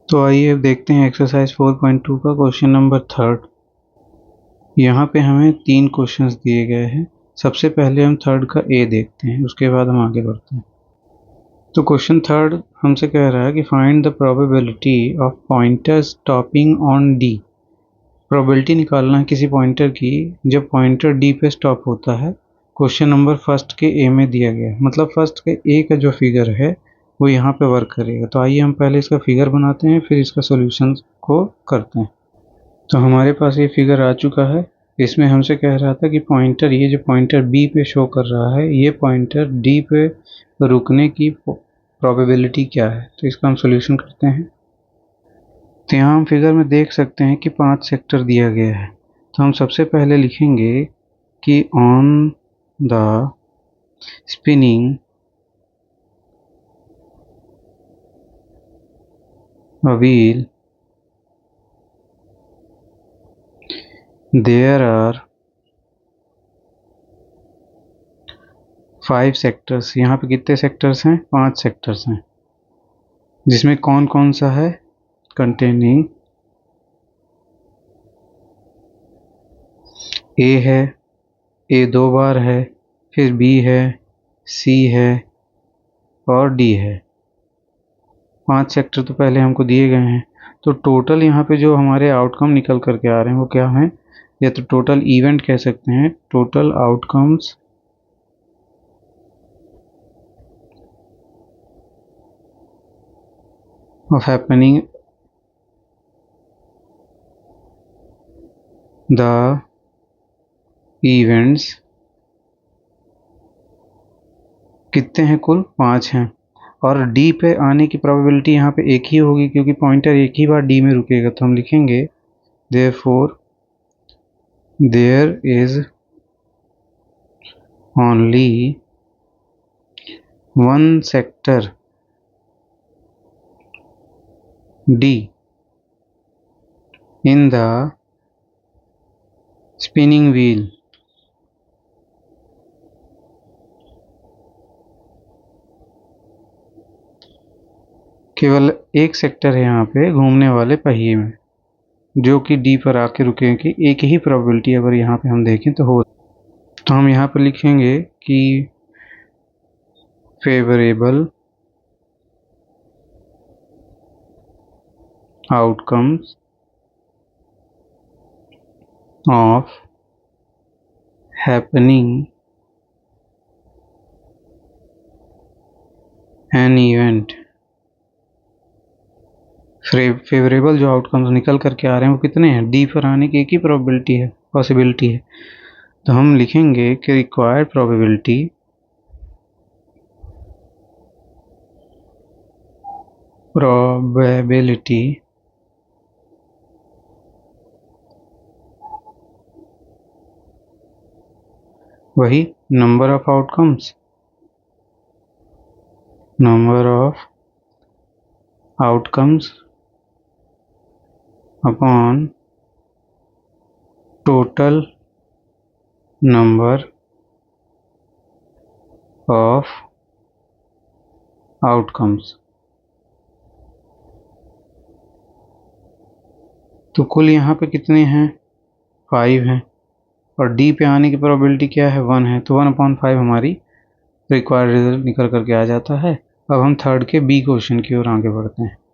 तो आइए अब देखते हैं एक्सरसाइज 4.2 का क्वेश्चन नंबर 3। यहाँ पे हमें 3 क्वेश्चंस दिए गए हैं। सबसे पहले हम थर्ड का ए देखते हैं, उसके बाद हम आगे बढ़ते हैं। तो क्वेश्चन थर्ड हमसे कह रहा है कि find the probability of pointer stopping on D. Probability निकालना है किसी पॉइंटर की जब पॉइंटर डी पे स्टॉप होता है। क्वेश्चन नंबर फर्स्ट के ए में दिया गया है, मतलब फर्स्ट के ए का जो फिगर है वो यहाँ पे वर्क करेगा। तो आइए हम पहले इसका फिगर बनाते हैं, फिर इसका सॉल्यूशन को करते हैं। तो हमारे पास ये फिगर आ चुका है। इसमें हमसे कह रहा था कि पॉइंटर, ये जो पॉइंटर बी पे शो कर रहा है, ये पॉइंटर डी पे रुकने की प्रोबेबिलिटी क्या है। तो इसका हम सॉल्यूशन करते हैं। तो यहाँ हम फिगर में देख सकते हैं कि 5 सेक्टर दिया गया है। तो हम सबसे पहले लिखेंगे कि on the spinning wheel there are 5 sectors. यहाँ पे कितने सेक्टर्स हैं? 5 सेक्टर्स हैं, जिसमें कौन कौन सा है? कंटेनिंग ए है, ए 2 बार है, फिर बी है, सी है और डी है। 5 सेक्टर तो पहले हमको दिए गए हैं। तो टोटल यहाँ पे जो हमारे आउटकम निकल करके आ रहे हैं वो क्या है? या तो टोटल इवेंट कह सकते हैं, total outcomes of happening the events कितने हैं? कुल 5 हैं। और डी पे आने की प्रोबेबिलिटी यहाँ पे एक ही होगी, क्योंकि पॉइंटर एक ही बार डी में रुकेगा। तो हम लिखेंगे therefore there is only one sector D in the spinning wheel केवल एक सेक्टर है यहाँ पे घूमने वाले पहिए में, जो कि डी पर आके रुकेंगे। एक ही प्रोबेबिलिटी अगर यहाँ पे हम देखें तो हो। तो हम यहाँ पर लिखेंगे कि favourable outcomes of happening an event। Favourable जो आउटकम्स निकल करके आ रहे हैं वो कितने हैं? डी पर आने की एक ही प्रोबेबिलिटी है, पॉसिबिलिटी है। तो हम लिखेंगे कि रिक्वायर्ड प्रोबेबिलिटी वही number of outcomes, upon total number of outcomes. तो कुल यहाँ पे कितने हैं? 5 हैं। और डी पे आने की प्रोबेबिलिटी क्या है? 1 है। तो 1/5 हमारी रिक्वायर्ड रिजल्ट निकल करके आ जाता है। अब हम थर्ड के बी क्वेश्चन की ओर आगे बढ़ते हैं।